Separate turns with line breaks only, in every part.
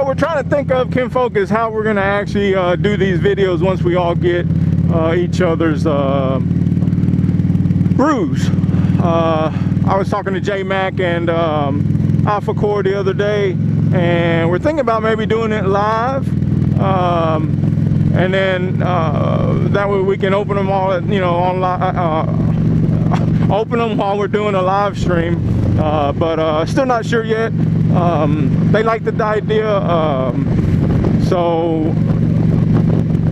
we're trying to think of, kinfolk, is how we're gonna actually do these videos once we all get each other's brews. I was talking to J Mac and Alpha Core the other day, and we're thinking about maybe doing it live, and then that way we can open them all, you know, online, open them while we're doing a live stream. But still not sure yet. They liked the idea, so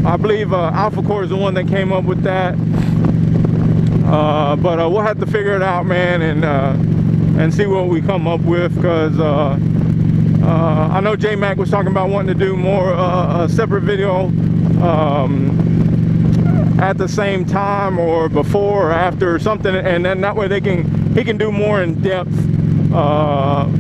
I believe Alpha Core is the one that came up with that. But we'll have to figure it out, man, and see what we come up with, because I know J Mac was talking about wanting to do more a separate video at the same time or before or after or something, and then that way he can do more in-depth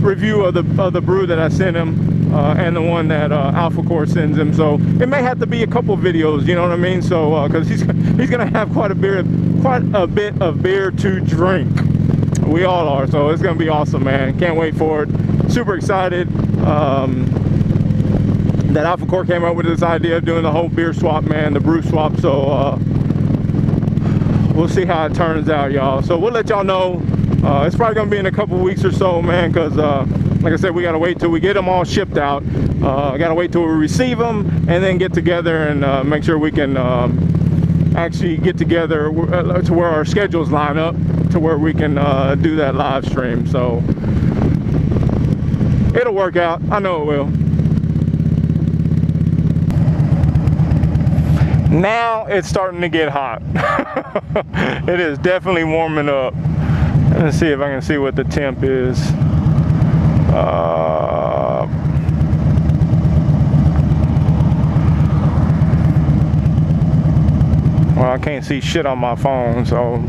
review of the brew that I sent him, and the one that Alpha Core sends him. So it may have to be a couple videos, you know what I mean? So because he's gonna have quite a bit of beer to drink. We all are, so it's gonna be awesome, man. Can't wait for it. Super excited that Alpha Core came up with this idea of doing the whole beer swap, man, the brew swap. So we'll see how it turns out, y'all. So we'll let y'all know. It's probably gonna be in a couple weeks or so, man, because like I said, we gotta wait till we get them all shipped out. Gotta wait till we receive them and then get together and make sure we can actually get together to where our schedules line up to where we can do that live stream. So it'll work out. I know it will. Now it's starting to get hot. It is definitely warming up. Let's see if I can see what the temp is. Well, I can't see shit on my phone, so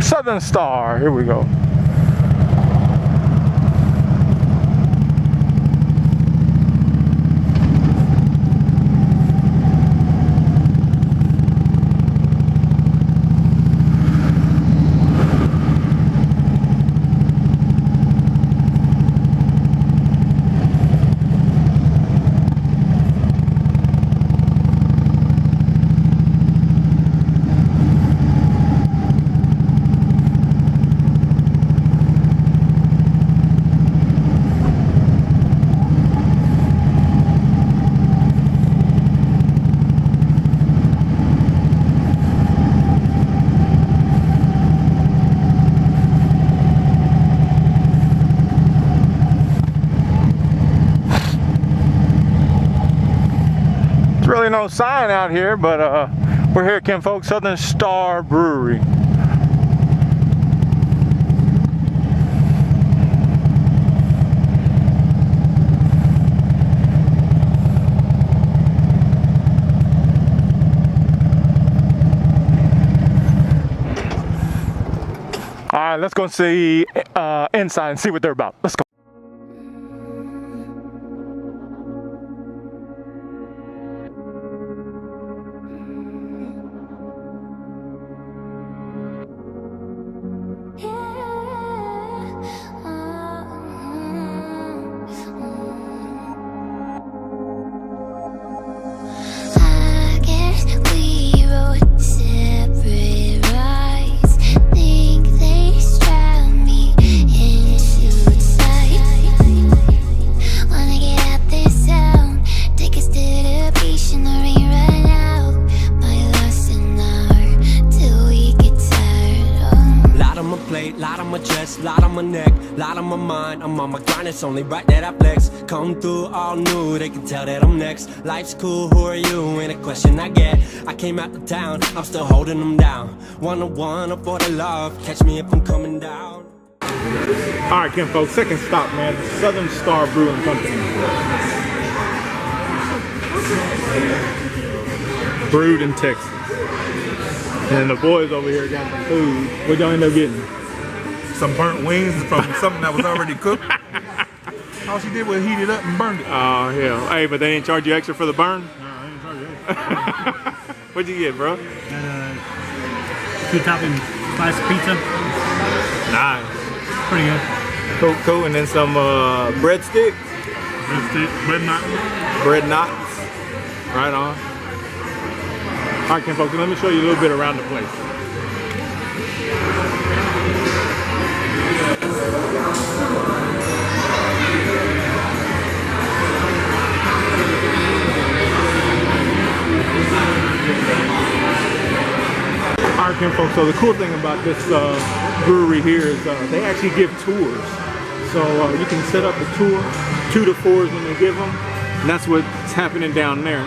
Southern Star, here we go. Really no sign out here, but we're here at kinfolk Southern Star Brewery. Alright, let's go see inside and see what they're about. Let's go.
Lot on my chest, lot on my neck, lot on my mind. I'm on my grind, it's only right that I flex. Come through all new, they can tell that I'm next. Life's cool, who are you? Ain't a question I get. I came out to town, I'm still holding them down. One for the love, catch me if I'm coming down.
Alright, Kim folks, second stop, man. Southern Star Brewing Company. Brewed in Texas. And the boys over here got some food. What y'all end up getting?
Some burnt wings from something that was already cooked. All she did was heat it up and burned it.
Oh, hell. Hey, but they didn't charge you extra for the burn?
No, I didn't charge you extra.
What'd you get, bro?
2-topping slice pizza.
Nice.
Pretty good.
Cool, cool. And then some breadstick?
Bread knots.
Bread knots. Right on. All right, Kim folks, let me show you a little bit around the place. All right, Kim folks, so the cool thing about this brewery here is they actually give tours. So you can set up a tour, 2 to 4s when they give them, and that's what's happening down there.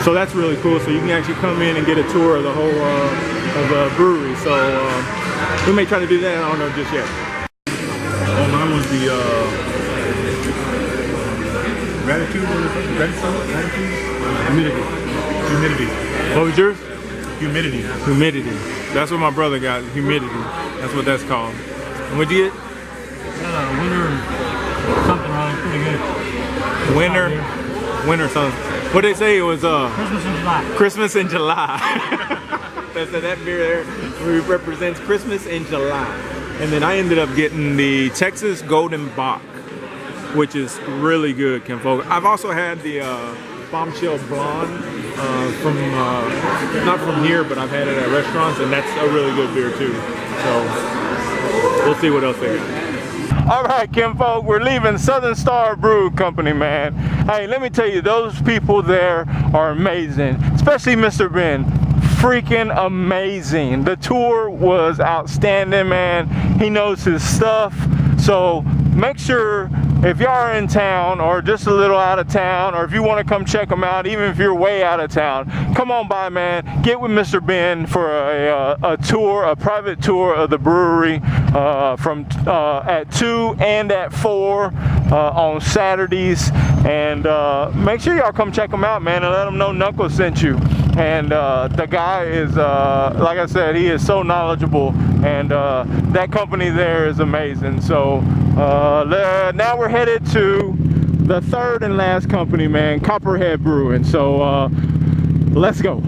So that's really cool. So you can actually come in and get a tour of the whole of the brewery. So we may try to do that. I don't know just yet.
Oh, mine was the gratitude. Humidity.
What was yours?
Humidity.
Humidity. That's what my brother got. Humidity. That's what that's called. And what'd you get?
Winter something wrong. Pretty good.
Winter something. What did they say it was?
Christmas in July.
Christmas in July. that beer there represents Christmas in July. And then I ended up getting the Texas Golden Bock, which is really good, Kim folk. I've also had the Bombshell Blonde from not from here, but I've had it at restaurants, and that's a really good beer too. So we'll see what else they got. All right, Kim folk, we're leaving Southern Star Brew Company, man. Hey, let me tell you, those people there are amazing, especially Mr. Ben. Freaking amazing. The tour was outstanding, man. He knows his stuff. So make sure if y'all are in town or just a little out of town, or if you want to come check them out, even if you're way out of town, come on by, man. Get with Mr. Ben for a tour, a private tour of the brewery from at 2 and at 4 on Saturdays. And make sure y'all come check them out, man, and let them know Knuckles sent you. And the guy is, like I said, he is so knowledgeable, and that company there is amazing. So now we're headed to the third and last company, man, Copperhead Brewing. So let's go.